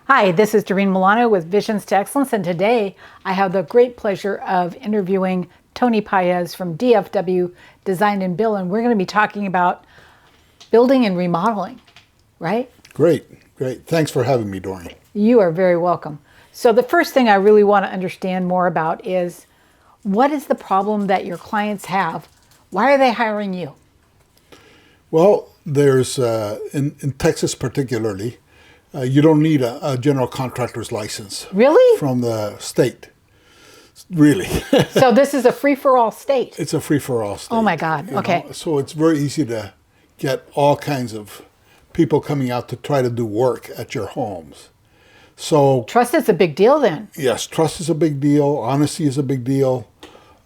Hi, this is Doreen Milano with Visions to Excellence, and today I have the great pleasure of interviewing Tony Paez from DFW Design and Build, and we're going to be talking about building and remodeling, right? Great. Thanks for having me, Doreen. You are very welcome. So the first thing I really want to understand more about is, what is the problem that your clients have? Why are they hiring you? Well, there's, in Texas particularly, you don't need a general contractor's license. Really? From the state. Really. So this is a free-for-all state? It's a free-for-all state. Oh my God, okay. So it's very easy to get all kinds of people coming out to try to do work at your homes. So trust is a big deal then. Yes, trust is a big deal. Honesty is a big deal.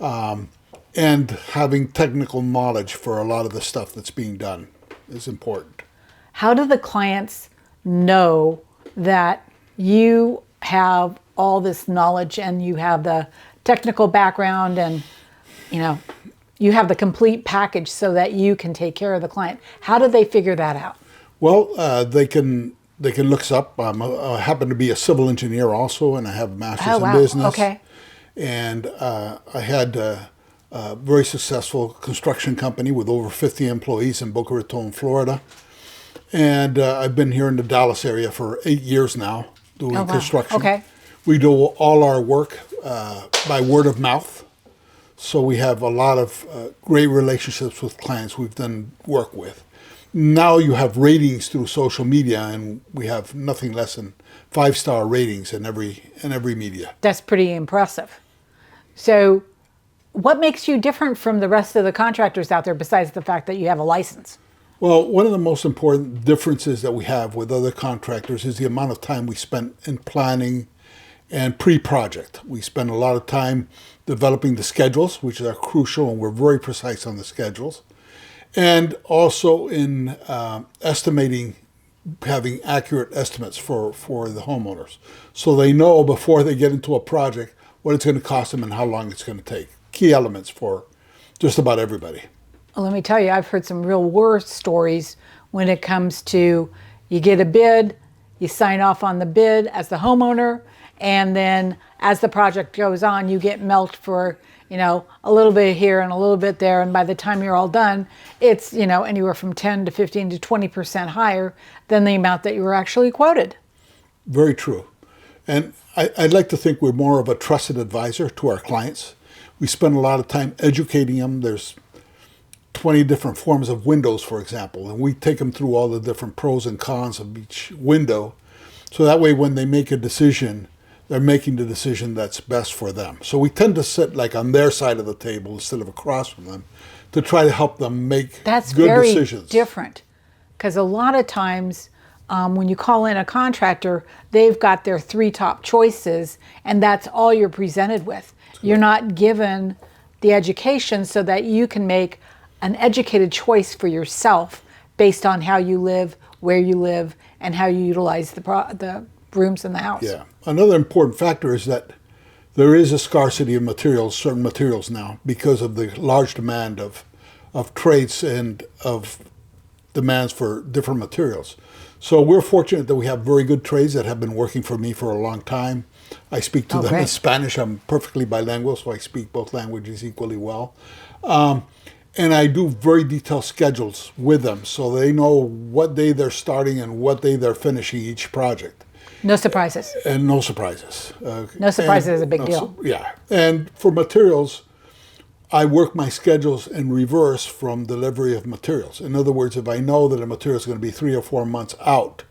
And having technical knowledge for a lot of the stuff that's being done is important. How do the clients know that you have all this knowledge and you have the technical background and you have the complete package so that you can take care of the client? How do they figure that out? Well, they can look us up. I happen to be a civil engineer also, and I have a master's in business. Okay. And I had a very successful construction company with over 50 employees in Boca Raton, Florida. And I've been here in the Dallas area for 8 years now doing construction. Okay. We do all our work by word of mouth. So we have a lot of great relationships with clients we've done work with. Now you have ratings through social media, and we have nothing less than 5-star ratings in every media. That's pretty impressive. So what makes you different from the rest of the contractors out there besides the fact that you have a license? Well, one of the most important differences that we have with other contractors is the amount of time we spend in planning and pre-project. We spend a lot of time developing the schedules, which are crucial, and we're very precise on the schedules. And also in estimating, having accurate estimates for the homeowners. So they know before they get into a project what it's going to cost them and how long it's going to take. Key elements for just about everybody. Well, let me tell you, I've heard some real war stories when it comes to you get a bid, you sign off on the bid as the homeowner, and then as the project goes on, you get milked for a little bit here and a little bit there, and by the time you're all done, it's anywhere from 10 to 15 to 20% higher than the amount that you were actually quoted. Very true. And I'd like to think we're more of a trusted advisor to our clients. We spend a lot of time educating them. There's 20 different forms of windows, for example, and we take them through all the different pros and cons of each window. So that way when they make a decision, they're making the decision that's best for them. So we tend to sit like on their side of the table instead of across from them to try to help them make good decisions. That's very different, because a lot of times when you call in a contractor, they've got their 3 top choices, and that's all you're presented with. You're not given the education so that you can make an educated choice for yourself based on how you live, where you live, and how you utilize the rooms in the house. Yeah. Another important factor is that there is a scarcity of materials, certain materials now, because of the large demand of trades and of demands for different materials. So we're fortunate that we have very good trades that have been working for me for a long time. I speak to them in Spanish. I'm perfectly bilingual, so I speak both languages equally well. And I do very detailed schedules with them so they know what day they're starting and what day they're finishing each project. No surprises. And no surprises. No surprises is a big deal. Yeah. And for materials, I work my schedules in reverse from delivery of materials. In other words, if I know that a material is going to be 3 or 4 months out,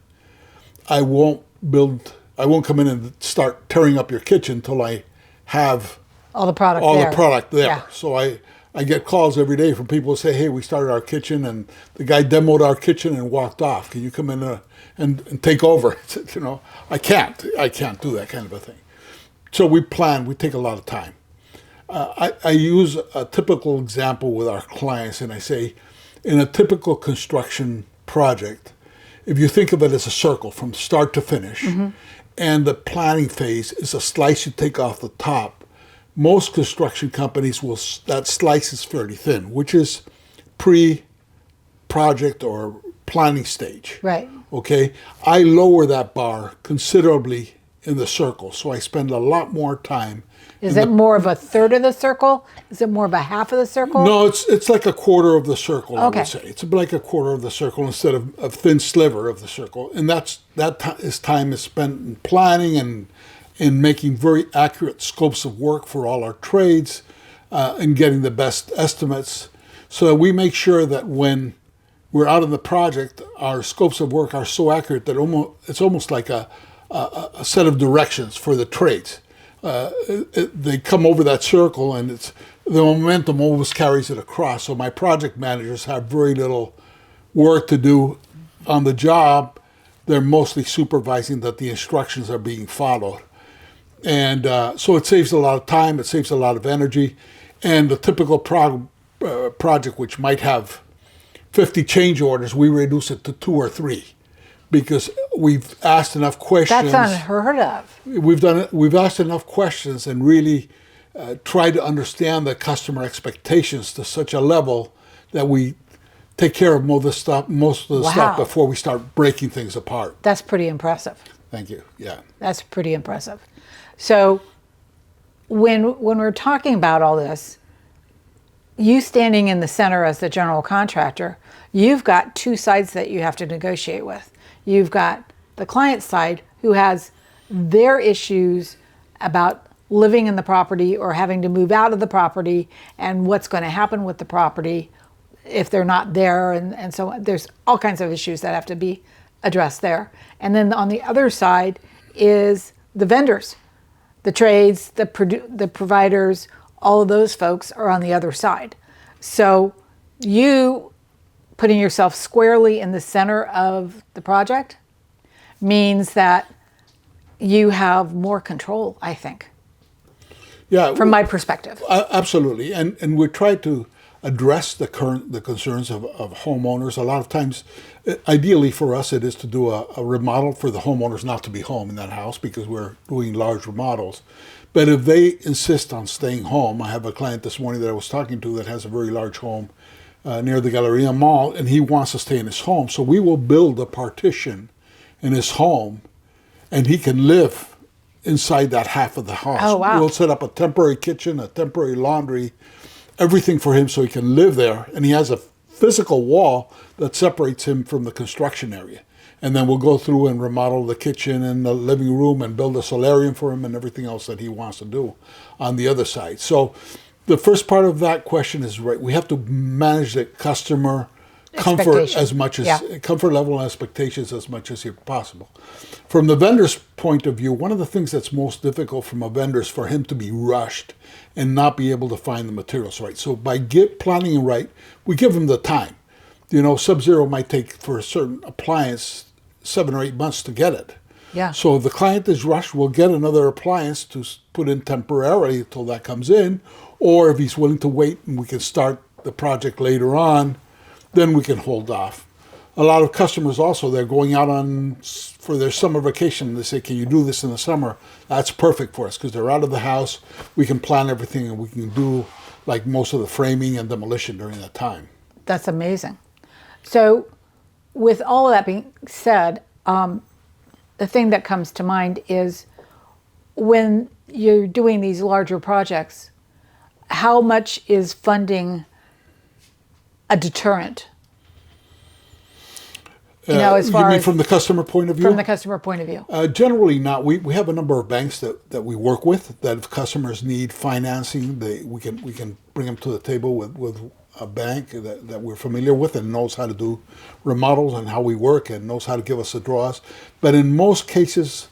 I won't come in and start tearing up your kitchen until I have all the product there. Yeah. So I get calls every day from people who say, hey, we started our kitchen and the guy demoed our kitchen and walked off. Can you come in and take over? I can't do that kind of a thing. So we take a lot of time. I use a typical example with our clients, and I say, in a typical construction project, if you think of it as a circle from start to finish, and the planning phase is a slice you take off the top, most construction companies that slice is fairly thin, which is pre-project or planning stage. Right. Okay, I lower that bar considerably in the circle, so I spend a lot more time. Is it more of a third of the circle? Is it more of a half of the circle? No, it's like a quarter of the circle. I Okay. would say it's like a quarter of the circle instead of a thin sliver of the circle, and time is spent in planning and in making very accurate scopes of work for all our trades, and getting the best estimates, so that we make sure that when we're out on the project, our scopes of work are so accurate that it's almost like a set of directions for the trades. They come over that circle, and the momentum always carries it across. So my project managers have very little work to do on the job. They're mostly supervising that the instructions are being followed. And so it saves a lot of time, it saves a lot of energy. And the typical project, which might have 50 change orders, we reduce it to 2 or 3. Because we've asked enough questions. That's unheard of. We've asked enough questions and really tried to understand the customer expectations to such a level that we take care of most of the stuff before we start breaking things apart. That's pretty impressive. Thank you. Yeah. That's pretty impressive. So when we're talking about all this, you standing in the center as the general contractor, you've got 2 sides that you have to negotiate with. You've got the client side who has their issues about living in the property or having to move out of the property and what's going to happen with the property if they're not there, and so there's all kinds of issues that have to be addressed there. And then on the other side is the vendors, the trades, the providers, all of those folks are on the other side. So you putting yourself squarely in the center of the project means that you have more control, I think. Yeah, from my perspective. Absolutely, and we try to address the concerns of homeowners. A lot of times, ideally for us, it is to do a remodel for the homeowners not to be home in that house because we're doing large remodels. But if they insist on staying home, I have a client this morning that I was talking to that has a very large home near the Galleria Mall, and he wants to stay in his home. So we will build a partition in his home, and he can live inside that half of the house. Oh, wow. We'll set up a temporary kitchen, a temporary laundry, everything for him so he can live there. And he has a physical wall that separates him from the construction area. And then we'll go through and remodel the kitchen and the living room and build a solarium for him and everything else that he wants to do on the other side. So the first part of that question is right. We have to manage the customer comfort as much as comfort level and expectations as much as possible. From the vendor's point of view, one of the things that's most difficult from a vendor is for him to be rushed and not be able to find the materials right. So by planning right, we give him the time. You know, Sub-Zero might take for a certain appliance 7 or 8 months to get it. Yeah. So if the client is rushed, we'll get another appliance to put in temporarily until that comes in. Or if he's willing to wait and we can start the project later on, then we can hold off. A lot of customers also, they're going out for their summer vacation. They say, can you do this in the summer? That's perfect for us because they're out of the house. We can plan everything and we can do like most of the framing and demolition during that time. That's amazing. So with all of that being said, the thing that comes to mind is when you're doing these larger projects, how much is funding a deterrent? You know, as far you mean as from the customer point of view? From the customer point of view. Generally not. We have a number of banks that we work with that if customers need financing, we can bring them to the table with a bank that we're familiar with and knows how to do remodels and how we work and knows how to give us the draws. But in most cases,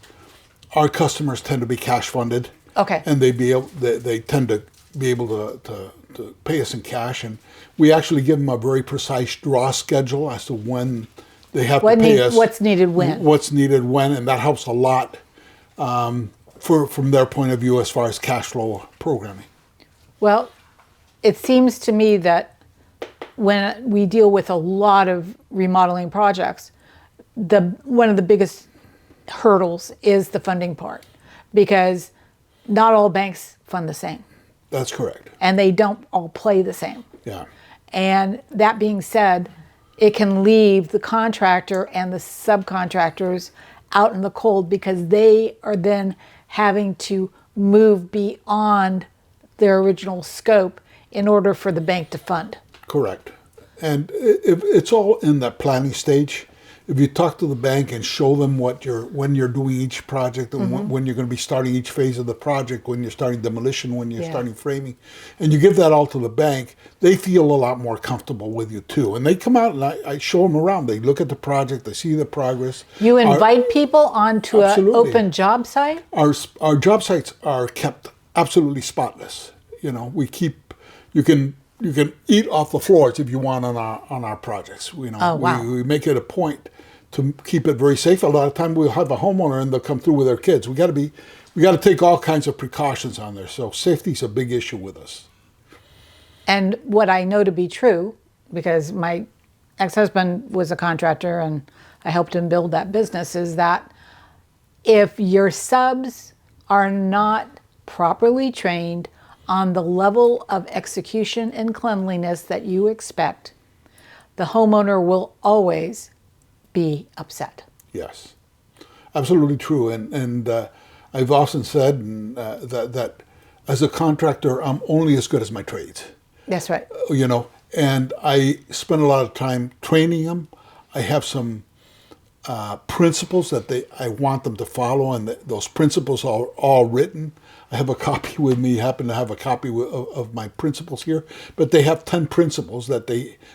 our customers tend to be cash funded. Okay. And they tend to be able to pay us in cash, and we actually give them a very precise draw schedule as to when they have to pay us. What's needed when. What's needed when, and that helps a lot from their point of view as far as cash flow programming. Well, it seems to me that when we deal with a lot of remodeling projects, one of the biggest hurdles is the funding part, because not all banks fund the same. That's correct. And they don't all play the same. Yeah. And that being said, it can leave the contractor and the subcontractors out in the cold because they are then having to move beyond their original scope in order for the bank to fund. Correct. And it's all in that planning stage. If you talk to the bank and show them when you're doing each project and when you're going to be starting each phase of the project, when you're starting demolition, when you're starting framing, and you give that all to the bank, they feel a lot more comfortable with you too. And they come out and I show them around. They look at the project, they see the progress. You invite people onto an open job site? Our job sites are kept absolutely spotless. You know, you can eat off the floors if you want on our projects. You know, we make it a point to keep it very safe. A lot of time we'll have a homeowner and they'll come through with their kids. We got to take all kinds of precautions on there. So safety is a big issue with us. And what I know to be true, because my ex-husband was a contractor and I helped him build that business, is that if your subs are not properly trained on the level of execution and cleanliness that you expect, the homeowner will always be upset. Yes, absolutely true. And I've often said that as a contractor, I'm only as good as my trades. That's right. You know, and I spend a lot of time training them. I have some principles that I want them to follow, and those principles are all written. I have a copy with me. Happen to have a copy of my principles here, but they have 10 principles that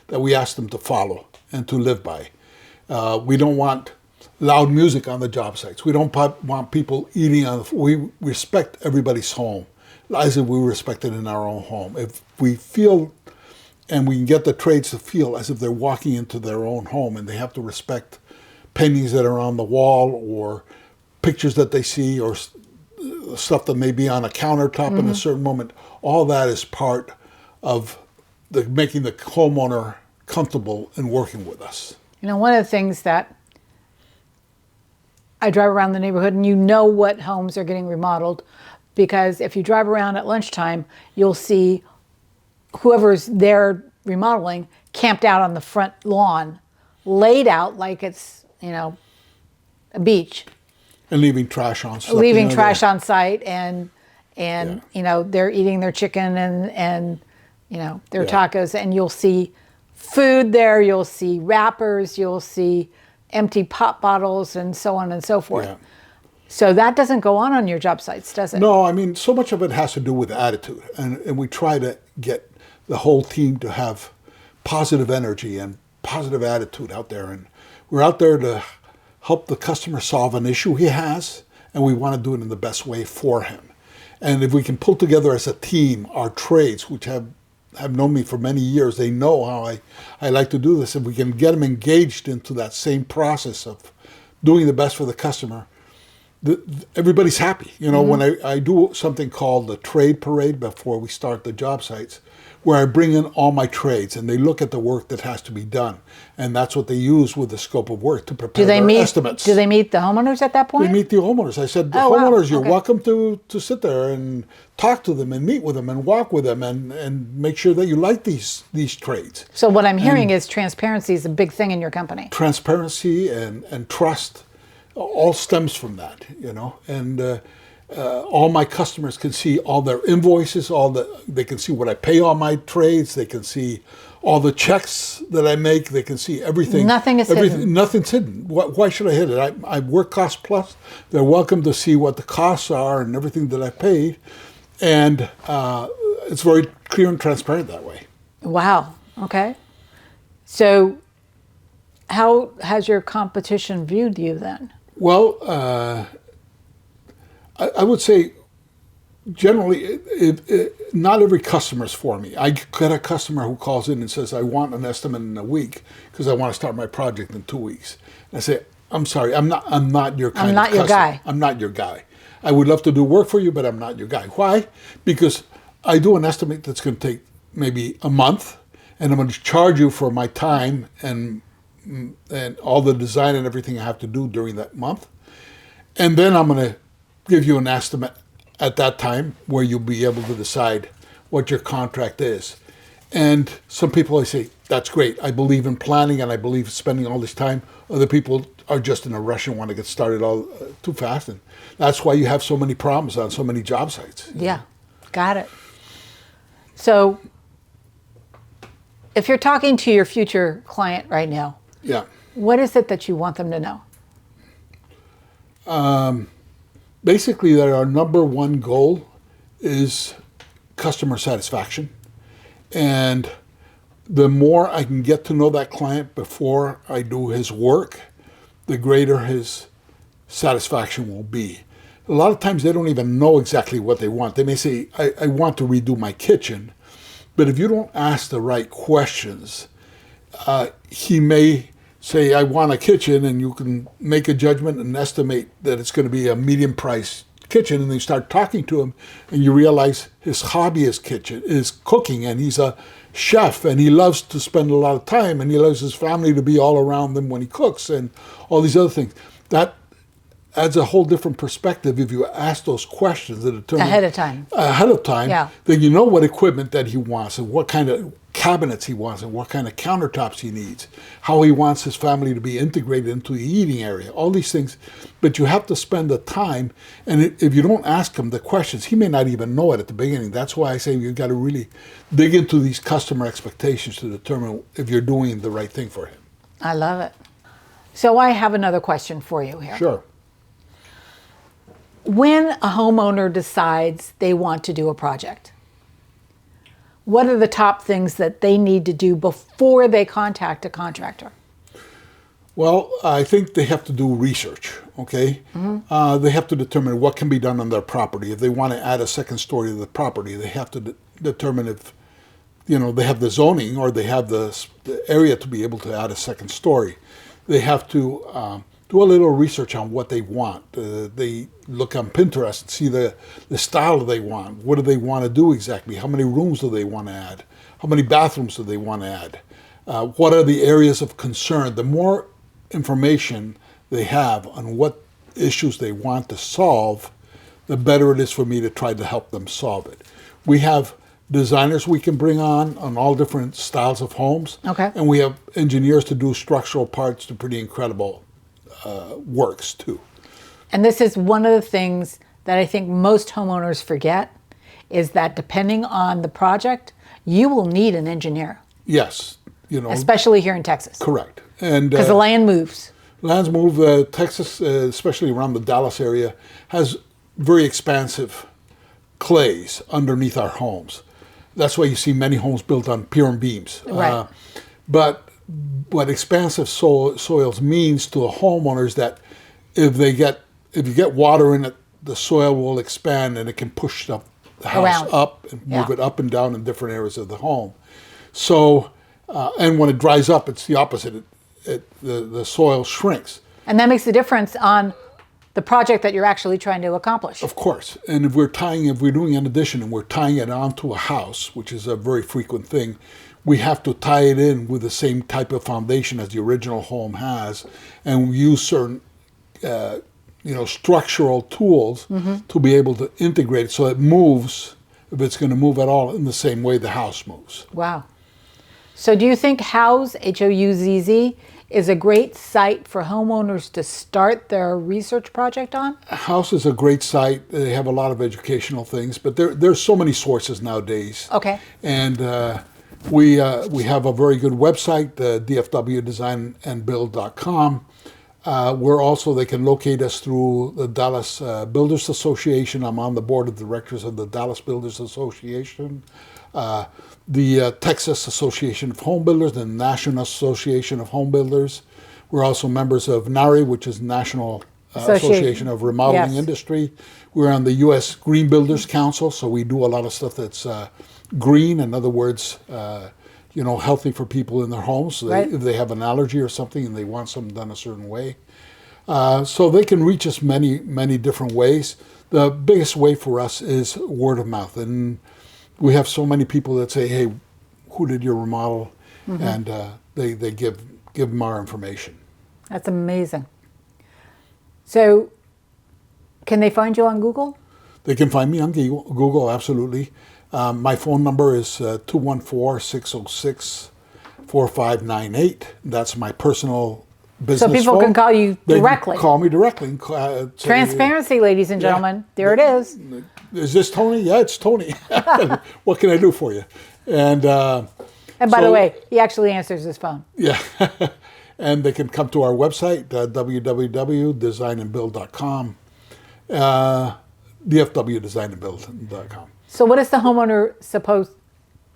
we ask them to follow and to live by. We don't want loud music on the job sites. We don't want people eating on the. We respect everybody's home as if we respect it in our own home. If we feel, and we can get the trades to feel as if they're walking into their own home, and they have to respect paintings that are on the wall or pictures that they see or stuff that may be on a countertop in a certain moment. All that is part of making the homeowner comfortable in working with us. You know, one of the things that I drive around the neighborhood, and you know what homes are getting remodeled, because if you drive around at lunchtime, you'll see whoever's there remodeling camped out on the front lawn, laid out like it's, you know, a beach. And leaving trash on site. Leaving trash on site, and you know, they're eating their chicken and you know, their tacos, and you'll see food there, you'll see wrappers, you'll see empty pop bottles, and so on and so forth. Yeah. So that doesn't go on your job sites, does it? No, I mean, so much of it has to do with attitude, and we try to get the whole team to have positive energy and positive attitude out there, and we're out there to help the customer solve an issue he has, and we want to do it in the best way for him. And if we can pull together as a team our trades, which have known me for many years, they know how I like to do this. If we can get them engaged into that same process of doing the best for the customer, everybody's happy. You know, when I do something called the trade parade before we start the job sites, where I bring in all my trades and they look at the work that has to be done. And that's what they use with the scope of work to prepare their estimates. Do they meet the homeowners at that point? They meet the homeowners. I said, homeowners, you're welcome to sit there and talk to them and meet with them and walk with them and make sure that you like these trades. So what I'm hearing is transparency is a big thing in your company. Transparency and trust all stems from that, you know. And all my customers can see all their invoices, they can see what I pay on my trades, they can see all the checks that I make, they can see everything. Nothing is hidden. Nothing's hidden. Why should I hide it? I work cost plus. They're welcome to see what the costs are and everything that I paid, and it's very clear and transparent that way. Wow. Okay. So how has your competition viewed you then? Well, I would say generally, not every customer is for me. I get a customer who calls in and says, I want an estimate in a week because I want to start my project in 2 weeks. And I say, I'm sorry, I'm not your kind of customer. I'm not your guy. I'm not your guy. I would love to do work for you, but I'm not your guy. Why? Because I do an estimate that's going to take maybe a month, and I'm going to charge you for my time and all the design and everything I have to do during that month. And then I'm going to give you an estimate at that time where you'll be able to decide what your contract is. And some people, I say, That's great. I believe in planning, and I believe spending all this time. Other people are just in a rush and want to get started all too fast, and that's why you have so many problems on so many job sites. Yeah, got it. So if you're talking to your future client right now, Yeah. what is it that you want them to know? Basically, that our number one goal is customer satisfaction, and the more I can get to know that client before I do his work, the greater his satisfaction will be. A lot of times they don't even know exactly what they want. They may say, I want to redo my kitchen, but if you don't ask the right questions, he may say, I want a kitchen, and you can make a judgment and estimate that it's going to be a medium price kitchen, and then you start talking to him and you realize his hobby is cooking, and he's a chef, and he loves to spend a lot of time, and he loves his family to be all around him when he cooks, and all these other things. That adds a whole different perspective if you ask those questions that determine Ahead of time. Yeah. Then you know what equipment that he wants, and what kind of cabinets he wants, and what kind of countertops he needs, how he wants his family to be integrated into the eating area, all these things. But you have to spend the time, and if you don't ask him the questions, he may not even know it at the beginning. That's why I say you've got to really dig into these customer expectations to determine if you're doing the right thing for him. I love it. So I have another question for you here. Sure. When a homeowner decides they want to do a project, what are the top things that they need to do before they contact a contractor? Well, I think they have to do research, okay? Mm-hmm. They have to determine what can be done on their property. If they want to add a second story to the property, they have to determine if, they have the zoning, or they have the area to be able to add a second story. They have to do a little research on what they want. They look on Pinterest and see the style they want. What do they want to do exactly? How many rooms do they want to add? How many bathrooms do they want to add? What are the areas of concern? The more information they have on what issues they want to solve, the better it is for me to try to help them solve it. We have designers we can bring on all different styles of homes. Okay. And we have engineers to do structural parts to pretty incredible works too. And this is one of the things that I think most homeowners forget, is that depending on the project, you will need an engineer. Yes. Especially here in Texas. Correct. And because the land moves. Lands move. Texas, especially around the Dallas area, has very expansive clays underneath our homes. That's why you see many homes built on pier and beams. Right. But what expansive soils means to a homeowner is that if you get water in it, the soil will expand, and it can push the house up and move it up and down in different areas of the home. So, and when it dries up, it's the opposite. The soil shrinks. And that makes a difference on the project that you're actually trying to accomplish. Of course. And if we're doing an addition and we're tying it onto a house, which is a very frequent thing, we have to tie it in with the same type of foundation as the original home has, and we use certain, structural tools to be able to integrate it so it moves, if it's going to move at all, in the same way the house moves. Wow. So do you think Houzz, Houzz, is a great site for homeowners to start their research project on? Houzz is a great site. They have a lot of educational things, but there's so many sources nowadays. Okay. And we have a very good website, DFWdesignandbuild.com. They can locate us through the Dallas Builders Association. I'm on the board of directors of the Dallas Builders Association, the Texas Association of Home Builders, the National Association of Home Builders. We're also members of NARI, which is National Association of Remodeling Industry. We're on the U.S. Green Builders Council, so we do a lot of stuff that's green, in other words, healthy for people in their homes. So if they have an allergy or something and they want something done a certain way. So they can reach us many, many different ways. The biggest way for us is word of mouth. And we have so many people that say, hey, who did your remodel? And they give them our information. That's amazing. So can they find you on Google? They can find me on Google, absolutely. My phone number is 214-606-4645. 4598. That's my personal business So people phone. can call you They can directly. call me directly. And say, Transparency, ladies and gentlemen. There it is. Is this Tony? Yeah, it's Tony. What can I do for you? And by the way, he actually answers his phone. yeah. And they can come to our website, www.designandbuild.com, DFWdesignandbuild.com. So what is the homeowner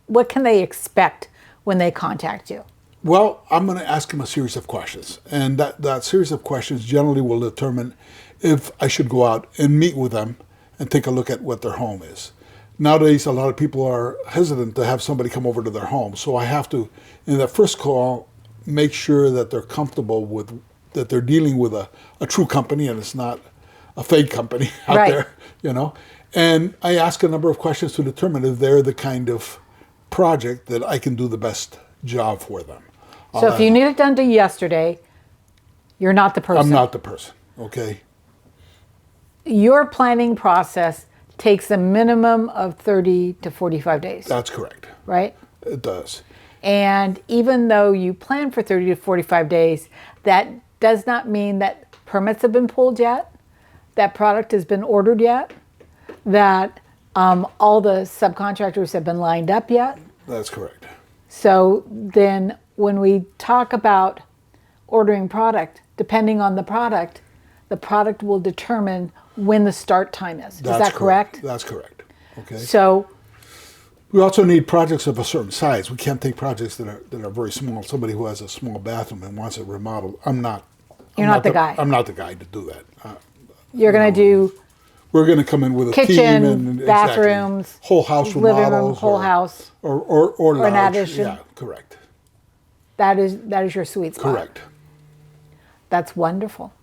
what can they expect when they contact you? Well, I'm going to ask them a series of questions. And that series of questions generally will determine if I should go out and meet with them and take a look at what their home is. Nowadays, a lot of people are hesitant to have somebody come over to their home. So I have to, in that first call, make sure that they're comfortable with, that they're dealing with a true company and it's not a fake company out Right. there, you know. And I ask a number of questions to determine if they're the kind of project that I can do the best job for them. So if you need it done to yesterday, you're not the person. I'm not the person, okay? Your planning process takes a minimum of 30 to 45 days, That's correct. right? It does. And even though you plan for 30 to 45 days, that does not mean that permits have been pulled yet, that product has been ordered yet, that all the subcontractors have been lined up yet. That's correct. So then when we talk about ordering product, depending on the product will determine when the start time is. Is that correct? That's correct. Okay. So We also need projects of a certain size. We can't take projects that are very small. Somebody who has a small bathroom and wants it remodeled. You're not the guy. I'm not the guy to do that. You're going to do We're going to come in with a kitchen, team and bathrooms, exactly, whole house living room, remodels, whole house. or an large. addition. Yeah, correct. That is your sweet spot. Correct. That's wonderful.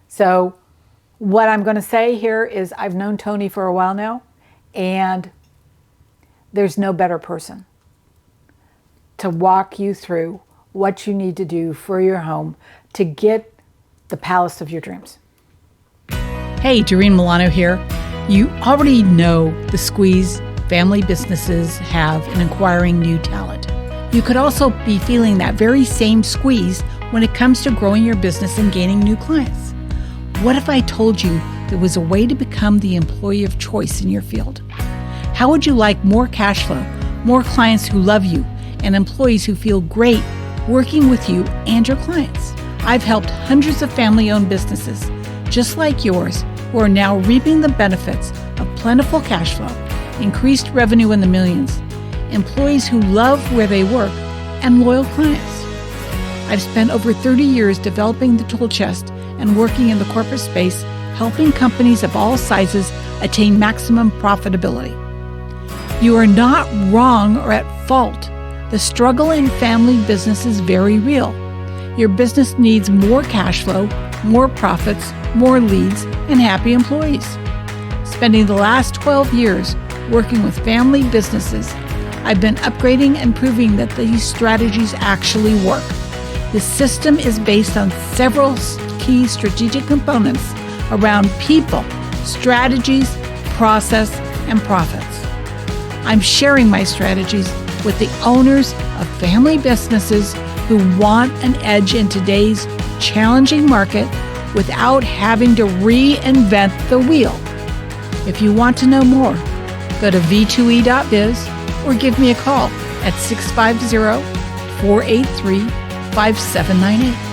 So what I'm going to say here is I've known Tony for a while now, and there's no better person to walk you through what you need to do for your home to get the palace of your dreams. Hey, Doreen Milano here. You already know the squeeze family businesses have in acquiring new talent. You could also be feeling that very same squeeze when it comes to growing your business and gaining new clients. What if I told you there was a way to become the employee of choice in your field? How would you like more cash flow, more clients who love you, and employees who feel great working with you and your clients? I've helped hundreds of family-owned businesses, just like yours, who are now reaping the benefits of plentiful cash flow, increased revenue in the millions, employees who love where they work, and loyal clients. I've spent over 30 years developing the tool chest and working in the corporate space, helping companies of all sizes attain maximum profitability. You are not wrong or at fault. The struggle in family business is very real. Your business needs more cash flow, more profits, more leads, and happy employees. Spending the last 12 years working with family businesses, I've been upgrading and proving that these strategies actually work. The system is based on several key strategic components around people, strategies, process, and profits. I'm sharing my strategies with the owners of family businesses who want an edge in today's challenging market without having to reinvent the wheel. If you want to know more, go to v2e.biz or give me a call at 650-483-5798.